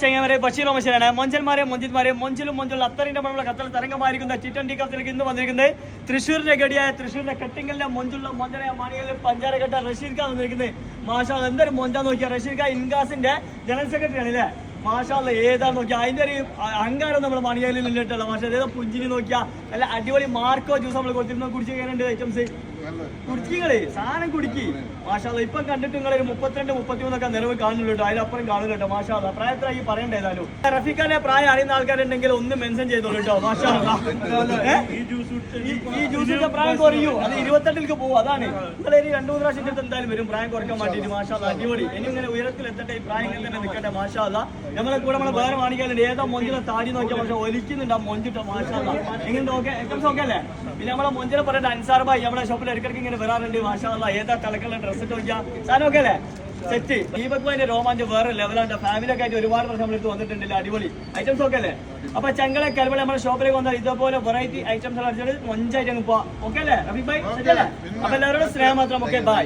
ചെങ്ങന്മാരെ ബഷീറോ മഷീറാണ്. മൊഞ്ചന്മാരെ മൊഞ്ചിലും മൊഞ്ചുള്ള അത്തറിന്റെ നമ്മളെ കത്തൽ തരംഗമായിരിക്കുന്ന T20 കപ്പിലേക്ക് ഇന്ന് വന്നിരിക്കുന്നത് തൃശ്ശൂരിന്റെ ഗഡിയായ തൃശ്ശൂരിന്റെ കെട്ടിങ്കലിലെ മൊഞ്ചുള്ള മൊഞ്ചനായ മാണികളിൽ പഞ്ചാരഘട്ട റഷീദ് ഖാൻ വന്നിരിക്കുന്നത്. മാഷാ എന്തൊരു മൊഞ്ചാന്ന് നോക്കിയാൽ റഷീദ് ഖാൻ ഇൻഗാസിന്റെ ജനറൽ സെക്രട്ടറി ആണ് അല്ലേ. മാഷാള്ള ഏതാന്ന് നോക്കിയാ അതിന്റെ ഒരു അഹങ്കാരം നമ്മുടെ മണികളിൽ ഇല്ലിട്ടുള്ള മാഷ ഏതാ പുഞ്ചിന് നോക്കിയാ അല്ല അടിപൊളി മാർക്കോ ജ്യൂസ് നമ്മൾ കൊടുത്തിരുന്ന കുടിച്ച് കയറേണ്ട ഐറ്റംസ് കുടിക്കുകള് സാധനം കുടിക്കി. മാഷാള്ള ഇപ്പം കണ്ടിട്ട് നിങ്ങൾ ഒരു 32-33 നിലവ് കാണുന്നുള്ളൂ കേട്ടോ. അതിലപ്പുറം കാണുന്നു കേട്ടോ. മാഷാള്ള പ്രായത്തിലായി പറയണ്ട ഏതായാലും റഫീഖാന്റെ പ്രായം അറിയുന്ന ആൾക്കാരുണ്ടെങ്കിൽ ഒന്ന് മെൻഷൻ ചെയ്തോളൂ കേട്ടോ. മാഷാള്ള ഈ ജ്യൂസിന്റെ പ്രായം കുറയൂ. അത് 28ലേക്ക് പോകും. അതാണ് നിങ്ങൾ ഒരു 2-3 പ്രാവശ്യം എന്തായാലും വരും പ്രായം കുറയ്ക്കാൻ വേണ്ടിയിട്ട്. മാഷാള്ള അടിപൊളി ഇനി ഇങ്ങനെ ഉയരത്തിൽ എത്തട്ടെ. ഈ പ്രായങ്ങളിൽ തന്നെ നിൽക്കട്ടെ. മാഷാള്ള നമ്മളെ കൂടെ നമ്മളെ വേറെ കാണിക്കാനുണ്ട്. ഏതാ മൊഞ്ചിനെ താടി നോക്കിയാൽ പക്ഷെ ഒലിക്കുന്നുണ്ട് ആ മൊഞ്ചിട്ടോ. മാഷാള്ള എങ്ങനെ ഓക്കെ ഐറ്റംസ് ഓക്കെ അല്ലേ. പിന്നെ നമ്മളെ മൊഞ്ചിനെ പറയേണ്ട അൻസാർ ഭായി നമ്മുടെ ഷോപ്പിൽ ഇടയ്ക്കിടയ്ക്ക് ഇങ്ങനെ വരാറുണ്ട്. മാഷാള്ള ഏതാ കളക്കുള്ള ഡ്രസ്സ് ഇട്ട് നോക്കിയാൽ സാധനം ഓക്കെ അല്ലേ. സെറ്റ് ദീപക് ഭായിന്റെ രോമാഞ്ചം വേറെ ലെവലാണ്. ഫാമിലി ആയിട്ട് ഒരുപാട് പ്രശ്നം നമ്മളെടുത്ത് വന്നിട്ടുണ്ടല്ലേ. അടിപൊളി ഐറ്റംസ് ഒക്കെ അല്ലേ. അപ്പൊ ചെങ്കളെ കൽവള നമ്മുടെ ഷോപ്പിലേക്ക് വന്നാൽ ഇതേപോലെ വെറൈറ്റി ഐറ്റംസ് അടിച്ചിട്ട് മൊഞ്ചായിട്ട് അങ്ങ് പോവാം. ഓക്കെ അല്ലേ റഫീഖ് ഭായി സെറ്റ് അല്ലേ. അപ്പൊ എല്ലാവരോടും സ്നേഹം മാത്രം. Okay bye.